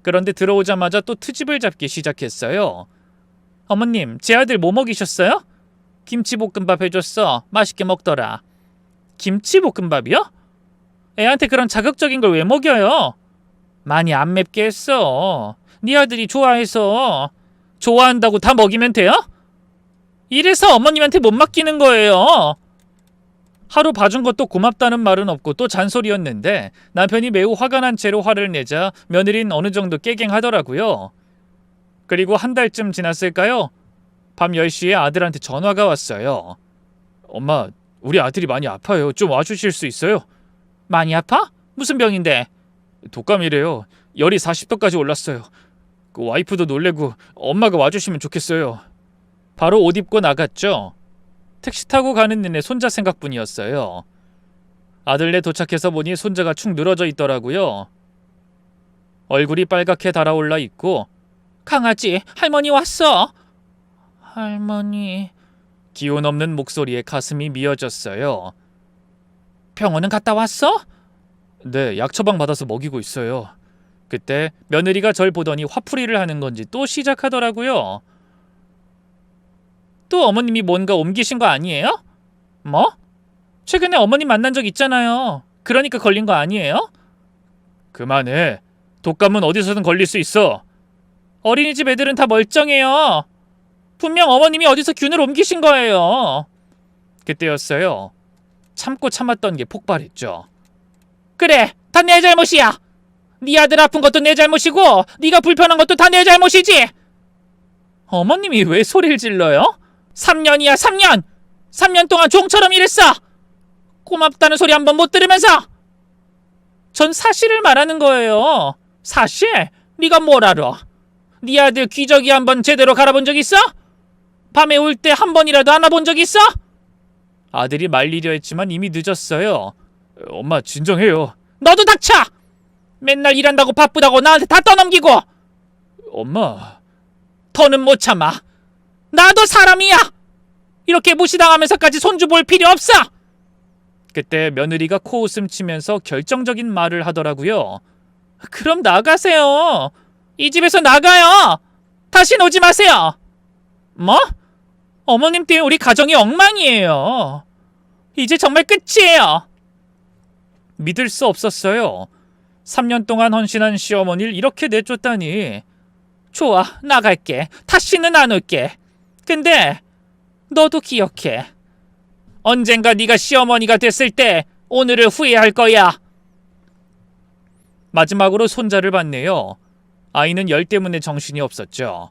그런데 들어오자마자 또 트집을 잡기 시작했어요. 어머님, 제 아들 뭐 먹이셨어요? 김치볶음밥 해줬어. 맛있게 먹더라. 김치볶음밥이요? 애한테 그런 자극적인 걸 왜 먹여요? 많이 안 맵게 했어. 네 아들이 좋아해서. 좋아한다고 다 먹이면 돼요? 이래서 어머님한테 못 맡기는 거예요. 하루 봐준 것도 고맙다는 말은 없고 또 잔소리였는데 남편이 매우 화가 난 채로 화를 내자 며느리는 어느 정도 깨갱하더라고요. 그리고 한 달쯤 지났을까요? 밤 10시에 아들한테 전화가 왔어요. 엄마, 우리 아들이 많이 아파요. 좀 와주실 수 있어요? 많이 아파? 무슨 병인데? 독감이래요. 열이 40도까지 올랐어요. 그 와이프도 놀래고 엄마가 와주시면 좋겠어요. 바로 옷 입고 나갔죠. 택시 타고 가는 내내 손자 생각뿐이었어요. 아들네 도착해서 보니 손자가 축 늘어져 있더라고요. 얼굴이 빨갛게 달아올라 있고 강아지, 할머니 왔어. 할머니... 기운 없는 목소리에 가슴이 미어졌어요. 병원은 갔다 왔어? 네, 약 처방 받아서 먹이고 있어요. 그때 며느리가 절 보더니 화풀이를 하는 건지 또 시작하더라고요. 또 어머님이 뭔가 옮기신 거 아니에요? 뭐? 최근에 어머님 만난 적 있잖아요. 그러니까 걸린 거 아니에요? 그만해. 독감은 어디서든 걸릴 수 있어. 어린이집 애들은 다 멀쩡해요. 분명 어머님이 어디서 균을 옮기신 거예요. 그때였어요. 참고 참았던 게 폭발했죠. 그래, 다 내 잘못이야. 네 아들 아픈 것도 내 잘못이고 네가 불편한 것도 다 내 잘못이지. 어머님이 왜 소리를 질러요? 3년이야 3년! 3년 동안 종처럼 일했어! 고맙다는 소리 한 번 못 들으면서! 전 사실을 말하는 거예요. 사실? 네가 뭘 알아? 네 아들 기저귀 한 번 제대로 갈아본 적 있어? 밤에 울 때 한 번이라도 안아본 적 있어? 아들이 말리려 했지만 이미 늦었어요. 엄마 진정해요. 너도 닥쳐! 맨날 일한다고 바쁘다고 나한테 다 떠넘기고! 엄마... 더는 못 참아. 나도 사람이야! 이렇게 무시당하면서까지 손주 볼 필요 없어! 그때 며느리가 코웃음 치면서 결정적인 말을 하더라고요. 그럼 나가세요. 이 집에서 나가요. 다신 오지 마세요. 뭐? 어머님 때문에 우리 가정이 엉망이에요. 이제 정말 끝이에요. 믿을 수 없었어요. 3년 동안 헌신한 시어머니를 이렇게 내쫓다니. 좋아, 나갈게. 다시는 안 올게. 근데 너도 기억해. 언젠가 네가 시어머니가 됐을 때 오늘을 후회할 거야. 마지막으로 손자를 봤네요. 아이는 열 때문에 정신이 없었죠.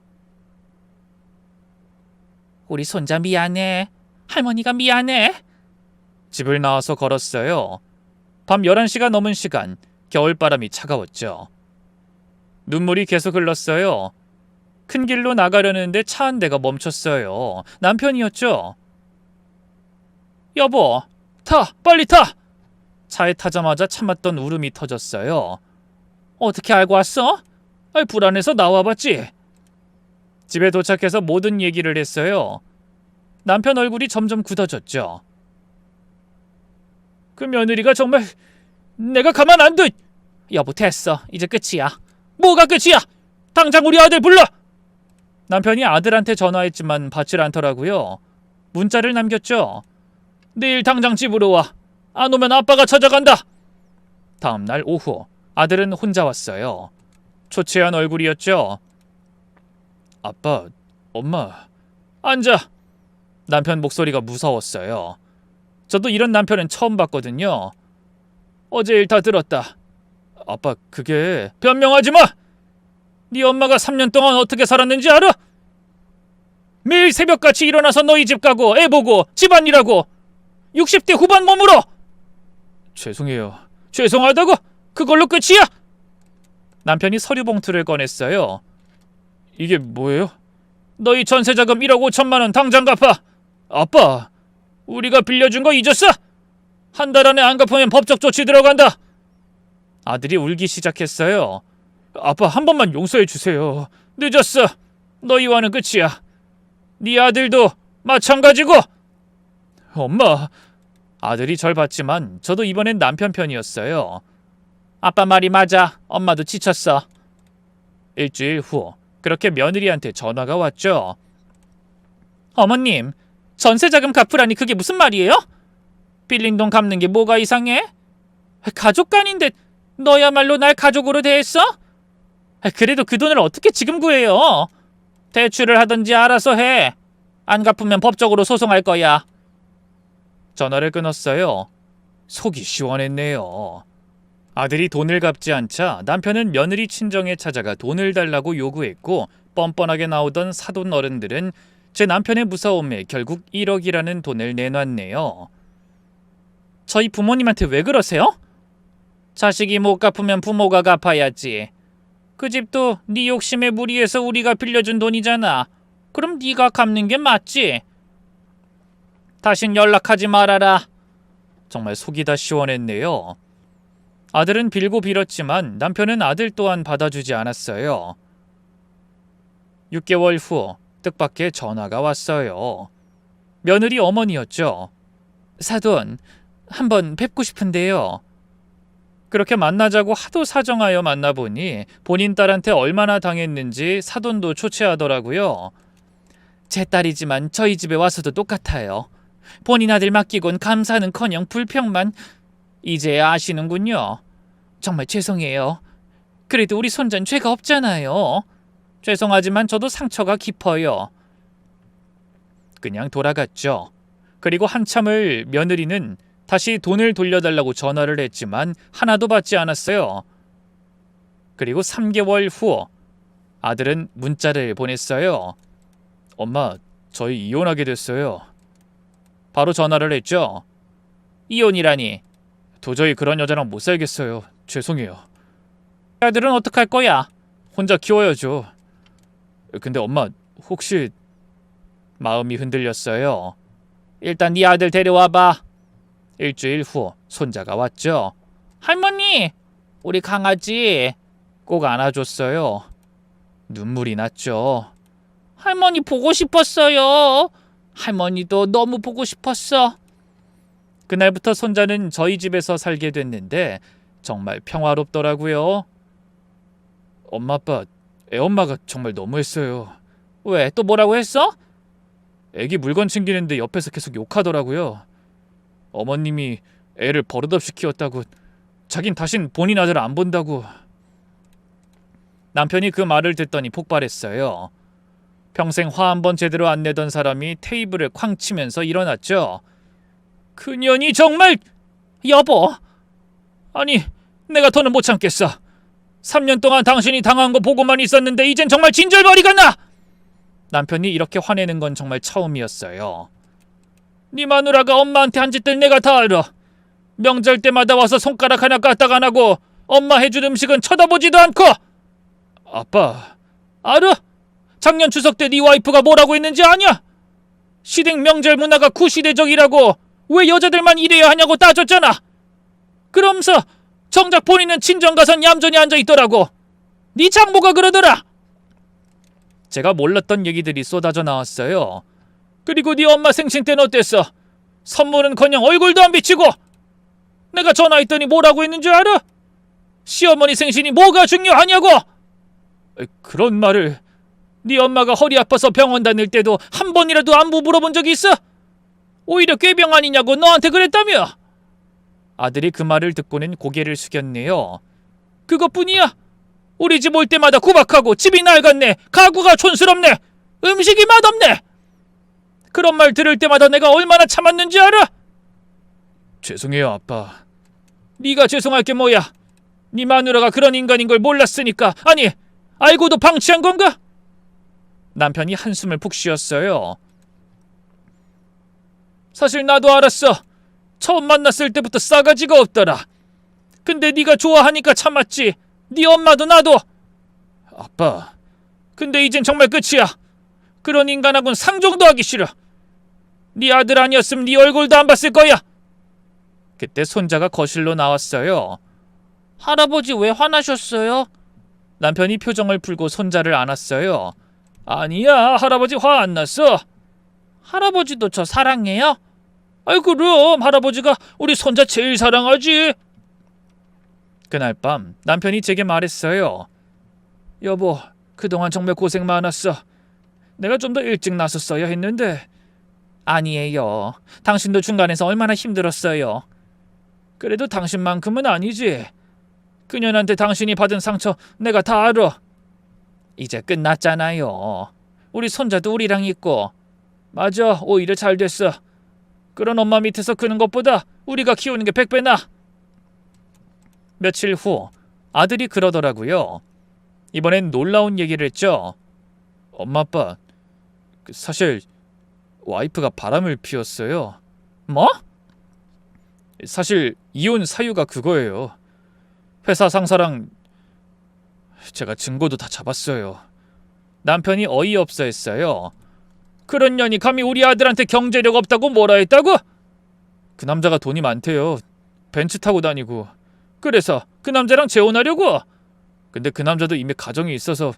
우리 손자 미안해. 할머니가 미안해. 집을 나와서 걸었어요. 밤 11시가 넘은 시간, 겨울바람이 차가웠죠. 눈물이 계속 흘렀어요. 큰 길로 나가려는데 차 한 대가 멈췄어요. 남편이었죠. 여보, 타! 빨리 타! 차에 타자마자 참았던 울음이 터졌어요. 어떻게 알고 왔어? 불안해서 나와봤지. 집에 도착해서 모든 얘기를 했어요. 남편 얼굴이 점점 굳어졌죠. 그 며느리가 정말 내가 가만 안 둬. 여보 됐어. 이제 끝이야. 뭐가 끝이야? 당장 우리 아들 불러! 남편이 아들한테 전화했지만 받질 않더라고요. 문자를 남겼죠. 내일 당장 집으로 와. 안 오면 아빠가 찾아간다. 다음 날 오후 아들은 혼자 왔어요. 초췌한 얼굴이었죠. 아빠, 엄마, 앉아. 남편 목소리가 무서웠어요. 저도 이런 남편은 처음 봤거든요. 어제 일 다 들었다. 아빠, 그게... 변명하지 마! 네 엄마가 3년 동안 어떻게 살았는지 알아? 매일 새벽같이 일어나서 너희 집 가고 애 보고 집안일하고 60대 후반 몸으로! 죄송해요. 죄송하다고? 그걸로 끝이야? 남편이 서류 봉투를 꺼냈어요. 이게 뭐예요? 너희 전세자금 1억 5천만 원 당장 갚아. 아빠, 우리가 빌려준 거 잊었어? 한 달 안에 안 갚으면 법적 조치 들어간다. 아들이 울기 시작했어요. 아빠, 한 번만 용서해 주세요. 늦었어. 너희와는 끝이야. 네 아들도 마찬가지고. 엄마. 아들이 절 봤지만 저도 이번엔 남편 편이었어요. 아빠 말이 맞아. 엄마도 지쳤어. 일주일 후 그렇게 며느리한테 전화가 왔죠. 어머님, 전세자금 갚으라니 그게 무슨 말이에요? 빌린 돈 갚는 게 뭐가 이상해? 가족간인데 너야말로 날 가족으로 대했어? 그래도 그 돈을 어떻게 지금 구해요? 대출을 하든지 알아서 해. 안 갚으면 법적으로 소송할 거야. 전화를 끊었어요. 속이 시원했네요. 아들이 돈을 갚지 않자 남편은 며느리 친정에 찾아가 돈을 달라고 요구했고 뻔뻔하게 나오던 사돈 어른들은 제 남편의 무서움에 결국 1억이라는 돈을 내놨네요. 저희 부모님한테 왜 그러세요? 자식이 못 갚으면 부모가 갚아야지. 그 집도 네 욕심에 무리해서 우리가 빌려준 돈이잖아. 그럼 네가 갚는 게 맞지. 다신 연락하지 말아라. 정말 속이 다 시원했네요. 아들은 빌고 빌었지만 남편은 아들 또한 받아주지 않았어요. 6개월 후 뜻밖의 전화가 왔어요. 며느리 어머니였죠. 사돈, 한번 뵙고 싶은데요. 그렇게 만나자고 하도 사정하여 만나보니 본인 딸한테 얼마나 당했는지 사돈도 초췌하더라고요. 제 딸이지만 저희 집에 와서도 똑같아요. 본인 아들 맡기곤 감사는커녕 불평만. 이제 아시는군요. 정말 죄송해요. 그래도 우리 손자는 죄가 없잖아요. 죄송하지만 저도 상처가 깊어요. 그냥 돌아갔죠. 그리고 한참을 며느리는 다시 돈을 돌려달라고 전화를 했지만 하나도 받지 않았어요. 그리고 3개월 후 아들은 문자를 보냈어요. 엄마, 저희 이혼하게 됐어요. 바로 전화를 했죠. 이혼이라니. 도저히 그런 여자랑 못 살겠어요. 죄송해요. 아들은 어떡할 거야? 혼자 키워야죠. 근데 엄마, 혹시... 마음이 흔들렸어요. 일단 네 아들 데려와봐. 일주일 후 손자가 왔죠. 할머니, 우리 강아지. 꼭 안아줬어요. 눈물이 났죠. 할머니 보고 싶었어요. 할머니도 너무 보고 싶었어. 그날부터 손자는 저희 집에서 살게 됐는데 정말 평화롭더라고요. 엄마 아빠, 애엄마가 정말 너무했어요. 왜? 또 뭐라고 했어? 애기 물건 챙기는데 옆에서 계속 욕하더라고요. 어머님이 애를 버릇없이 키웠다고, 자긴 다신 본인 아들 안 본다고. 남편이 그 말을 듣더니 폭발했어요. 평생 화 한 번 제대로 안 내던 사람이 테이블을 쾅 치면서 일어났죠. 그년이 정말... 여보, 아니 내가 더는 못 참겠어. 3년 동안 당신이 당한 거 보고만 있었는데 이젠 정말 진절머리가 나. 남편이 이렇게 화내는 건 정말 처음이었어요. 네 마누라가 엄마한테 한 짓들 내가 다 알아. 명절 때마다 와서 손가락 하나 까딱 안 하고 엄마 해준 음식은 쳐다보지도 않고. 아빠, 알아? 작년 추석 때 네 와이프가 뭐라고 했는지 아냐? 시댁 명절 문화가 구시대적이라고 왜 여자들만 이래야 하냐고 따졌잖아. 그러면서 정작 본인은 친정 가선 얌전히 앉아있더라고. 네 장모가 그러더라. 제가 몰랐던 얘기들이 쏟아져 나왔어요. 그리고 네 엄마 생신 때는 어땠어? 선물은커녕 얼굴도 안 비치고. 내가 전화했더니 뭐라고 했는 줄 알아? 시어머니 생신이 뭐가 중요하냐고. 그런 말을. 네 엄마가 허리 아파서 병원 다닐 때도 한 번이라도 안부 물어본 적이 있어? 오히려 꾀병 아니냐고 너한테 그랬다며. 아들이 그 말을 듣고는 고개를 숙였네요. 그것뿐이야. 우리 집 올 때마다 구박하고 집이 낡았네, 가구가 촌스럽네, 음식이 맛없네. 그런 말 들을 때마다 내가 얼마나 참았는지 알아? 죄송해요, 아빠. 네가 죄송할 게 뭐야? 네 마누라가 그런 인간인 걸 몰랐으니까, 아니 알고도 방치한 건가? 남편이 한숨을 푹 쉬었어요. 사실 나도 알았어. 처음 만났을 때부터 싸가지가 없더라. 근데 네가 좋아하니까 참았지. 네 엄마도 나도. 아빠, 근데 이젠 정말 끝이야. 그런 인간하고는 상종도 하기 싫어. 네 아들 아니었으면 네 얼굴도 안 봤을 거야. 그때 손자가 거실로 나왔어요. 할아버지 왜 화나셨어요? 남편이 표정을 풀고 손자를 안았어요. 아니야, 할아버지 화 안 났어. 할아버지도 저 사랑해요? 아이 그럼 할아버지가 우리 손자 제일 사랑하지. 그날 밤 남편이 제게 말했어요. 여보, 그동안 정말 고생 많았어. 내가 좀 더 일찍 나섰어야 했는데. 아니에요. 당신도 중간에서 얼마나 힘들었어요. 그래도 당신만큼은 아니지. 그년한테 당신이 받은 상처 내가 다 알아. 이제 끝났잖아요. 우리 손자도 우리랑 있고. 맞아, 오히려 잘 됐어. 그런 엄마 밑에서 크는 것보다 우리가 키우는 게 100배 나아. 며칠 후 아들이 그러더라고요. 이번엔 놀라운 얘기를 했죠. 엄마 아빠, 사실 와이프가 바람을 피웠어요. 뭐? 사실 이혼 사유가 그거예요. 회사 상사랑 제가 증거도 다 잡았어요. 남편이 어이없어 했어요. 그런 년이 감히 우리 아들한테 경제력 없다고 뭐라 했다고? 그 남자가 돈이 많대요. 벤츠 타고 다니고. 그래서 그 남자랑 재혼하려고? 근데 그 남자도 이미 가정이 있어서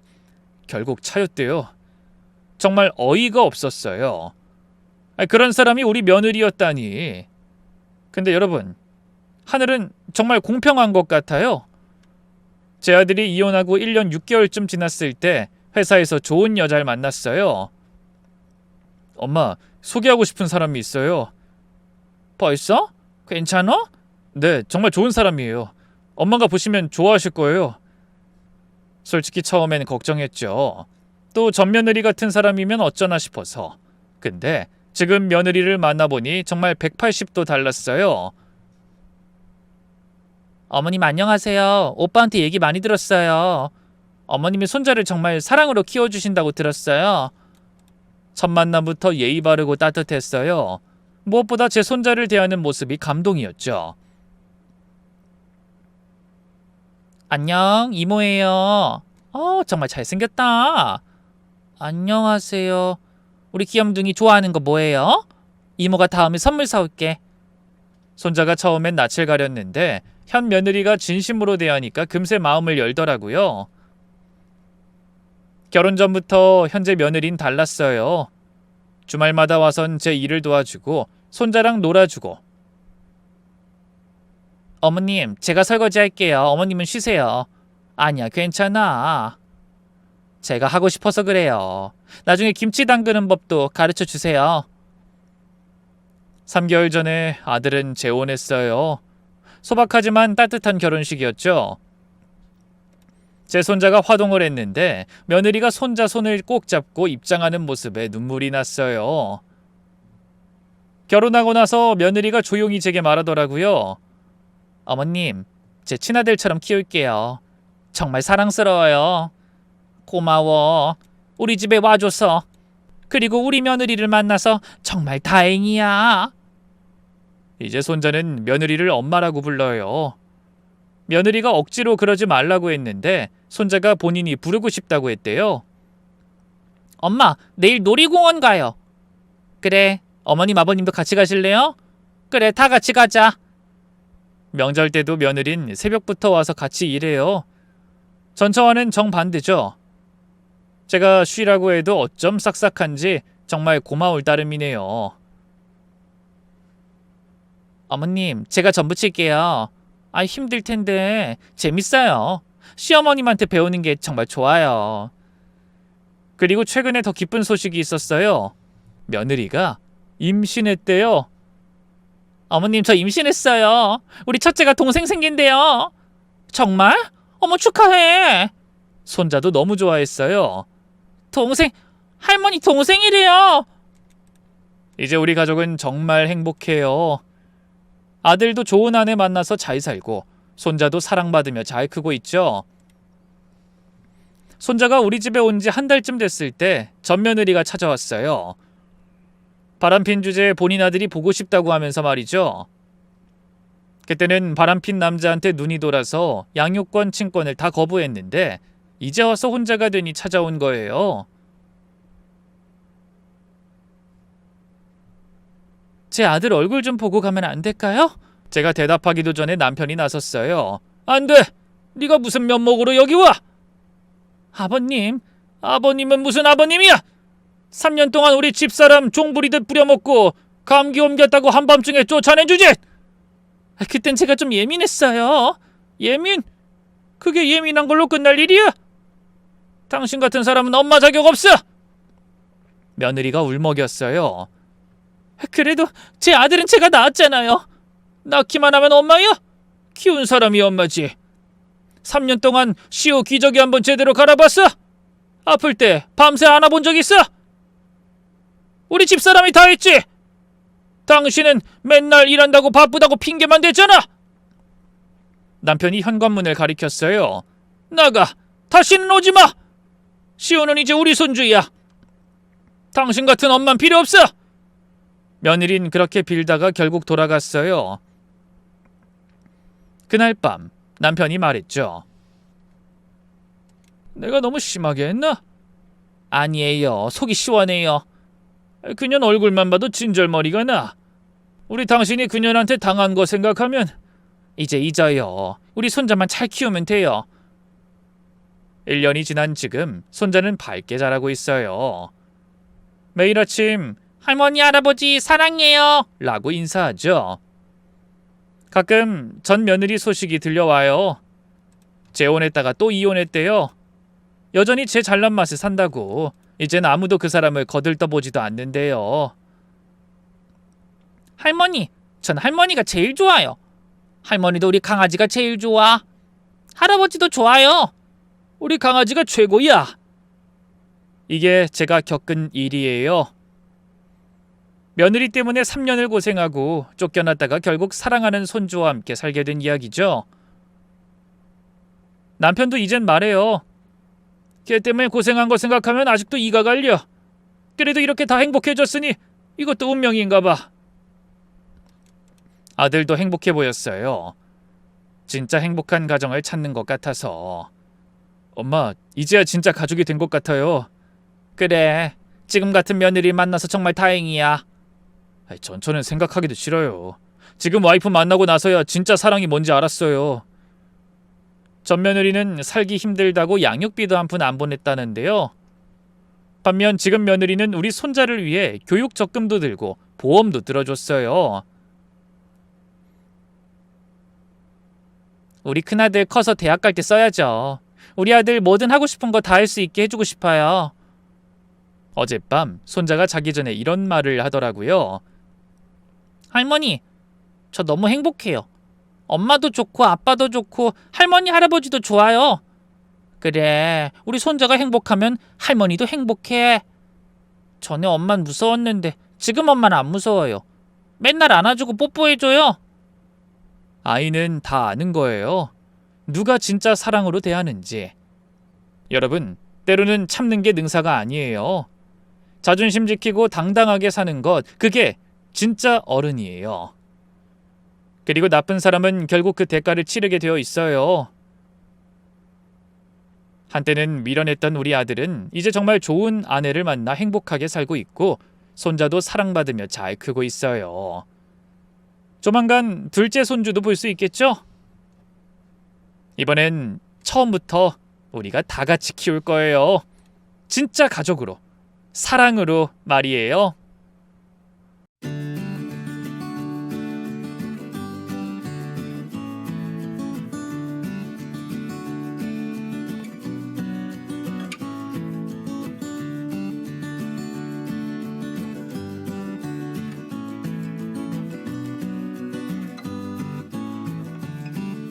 결국 차였대요. 정말 어이가 없었어요. 그런 사람이 우리 며느리였다니. 근데 여러분, 하늘은 정말 공평한 것 같아요. 제 아들이 이혼하고 1년 6개월쯤 지났을 때 회사에서 좋은 여자를 만났어요. 엄마, 소개하고 싶은 사람이 있어요. 벌써? 괜찮아? 네, 정말 좋은 사람이에요. 엄마가 보시면 좋아하실 거예요. 솔직히 처음엔 걱정했죠. 또 전며느리 같은 사람이면 어쩌나 싶어서. 근데 지금 며느리를 만나보니 정말 180도 달랐어요. 어머님 안녕하세요. 오빠한테 얘기 많이 들었어요. 어머님이 손자를 정말 사랑으로 키워주신다고 들었어요. 첫 만남부터 예의 바르고 따뜻했어요. 무엇보다 제 손자를 대하는 모습이 감동이었죠. 안녕, 이모예요. 정말 잘생겼다. 안녕하세요. 우리 귀염둥이 좋아하는 거 뭐예요? 이모가 다음에 선물 사올게. 손자가 처음엔 낯을 가렸는데 현 며느리가 진심으로 대하니까 금세 마음을 열더라고요. 결혼 전부터 현재 며느린 달랐어요. 주말마다 와선 제 일을 도와주고 손자랑 놀아주고. 어머님, 제가 설거지 할게요. 어머님은 쉬세요. 아니야, 괜찮아. 제가 하고 싶어서 그래요. 나중에 김치 담그는 법도 가르쳐 주세요. 3개월 전에 아들은 재혼했어요. 소박하지만 따뜻한 결혼식이었죠. 제 손자가 화동을 했는데 며느리가 손자 손을 꼭 잡고 입장하는 모습에 눈물이 났어요. 결혼하고 나서 며느리가 조용히 제게 말하더라고요. 어머님, 제 친아들처럼 키울게요. 정말 사랑스러워요. 고마워. 우리 집에 와줘서. 그리고 우리 며느리를 만나서 정말 다행이야. 이제 손자는 며느리를 엄마라고 불러요. 며느리가 억지로 그러지 말라고 했는데 손자가 본인이 부르고 싶다고 했대요. 엄마, 내일 놀이공원 가요. 그래, 어머님 아버님도 같이 가실래요? 그래, 다 같이 가자. 명절 때도 며느린 새벽부터 와서 같이 일해요. 전처와는 정반대죠. 제가 쉬라고 해도 어쩜 싹싹한지 정말 고마울 따름이네요. 어머님, 제가 전 부칠게요. 힘들 텐데 재밌어요. 시어머님한테 배우는 게 정말 좋아요. 그리고 최근에 더 기쁜 소식이 있었어요. 며느리가 임신했대요. 어머님, 저 임신했어요. 우리 첫째가 동생 생긴대요. 정말? 어머, 축하해. 손자도 너무 좋아했어요. 동생, 할머니 동생이래요. 이제 우리 가족은 정말 행복해요. 아들도 좋은 아내 만나서 잘 살고 손자도 사랑받으며 잘 크고 있죠. 손자가 우리 집에 온 지 한 달쯤 됐을 때 전 며느리가 찾아왔어요. 바람핀 주제에 본인 아들이 보고 싶다고 하면서 말이죠. 그때는 바람핀 남자한테 눈이 돌아서 양육권 친권을 다 거부했는데 이제 와서 혼자가 되니 찾아온 거예요. 제 아들 얼굴 좀 보고 가면 안 될까요? 제가 대답하기도 전에 남편이 나섰어요. 안 돼! 네가 무슨 면목으로 여기 와! 아버님, 아버님은 무슨 아버님이야! 3년 동안 우리 집사람 종부리듯 부려먹고 감기 옮겼다고 한밤중에 쫓아내주지! 그땐 제가 좀 예민했어요. 예민? 그게 예민한 걸로 끝날 일이야? 당신 같은 사람은 엄마 자격 없어! 며느리가 울먹였어요. 그래도 제 아들은 제가 낳았잖아요. 낳기만 하면 엄마야? 키운 사람이 엄마지. 3년 동안 시호 기저귀 한번 제대로 갈아봤어? 아플 때 밤새 안아본 적 있어? 우리 집사람이 다 했지? 당신은 맨날 일한다고 바쁘다고 핑계만 댔잖아. 남편이 현관문을 가리켰어요. 나가! 다시는 오지마! 시호는 이제 우리 손주야. 당신 같은 엄만 필요 없어! 며느린 그렇게 빌다가 결국 돌아갔어요. 그날 밤 남편이 말했죠. 내가 너무 심하게 했나? 아니에요. 속이 시원해요. 그년 얼굴만 봐도 진절머리가 나. 우리 당신이 그년한테 당한 거 생각하면 이제 잊어요. 우리 손자만 잘 키우면 돼요. 1년이 지난 지금 손자는 밝게 자라고 있어요. 매일 아침 할머니, 할아버지 사랑해요 라고 인사하죠. 가끔 전 며느리 소식이 들려와요. 재혼했다가 또 이혼했대요. 여전히 제 잘난 맛에 산다고. 이젠 아무도 그 사람을 거들떠보지도 않는데요. 할머니, 전 할머니가 제일 좋아요. 할머니도 우리 강아지가 제일 좋아. 할아버지도 좋아요. 우리 강아지가 최고야. 이게 제가 겪은 일이에요. 며느리 때문에 3년을 고생하고 쫓겨났다가 결국 사랑하는 손주와 함께 살게 된 이야기죠. 남편도 이젠 말해요. 걔 때문에 고생한 거 생각하면 아직도 이가 갈려. 그래도 이렇게 다 행복해졌으니 이것도 운명인가 봐. 아들도 행복해 보였어요. 진짜 행복한 가정을 찾는 것 같아서. 엄마, 이제야 진짜 가족이 된 것 같아요. 그래, 지금 같은 며느리 만나서 정말 다행이야. 전처는 생각하기도 싫어요. 지금 와이프 만나고 나서야 진짜 사랑이 뭔지 알았어요. 전 며느리는 살기 힘들다고 양육비도 한 푼 안 보냈다는데요. 반면 지금 며느리는 우리 손자를 위해 교육 적금도 들고 보험도 들어줬어요. 우리 큰아들 커서 대학 갈 때 써야죠. 우리 아들 뭐든 하고 싶은 거 다 할 수 있게 해주고 싶어요. 어젯밤 손자가 자기 전에 이런 말을 하더라고요. 할머니, 저 너무 행복해요. 엄마도 좋고 아빠도 좋고 할머니 할아버지도 좋아요. 그래, 우리 손자가 행복하면 할머니도 행복해. 전에 엄만 무서웠는데 지금 엄마는 안 무서워요. 맨날 안아주고 뽀뽀해줘요. 아이는 다 아는 거예요. 누가 진짜 사랑으로 대하는지. 여러분, 때로는 참는 게 능사가 아니에요. 자존심 지키고 당당하게 사는 것, 그게 진짜 어른이에요. 그리고 나쁜 사람은 결국 그 대가를 치르게 되어 있어요. 한때는 미련했던 우리 아들은 이제 정말 좋은 아내를 만나 행복하게 살고 있고 손자도 사랑받으며 잘 크고 있어요. 조만간 둘째 손주도 볼 수 있겠죠? 이번엔 처음부터 우리가 다 같이 키울 거예요. 진짜 가족으로, 사랑으로 말이에요.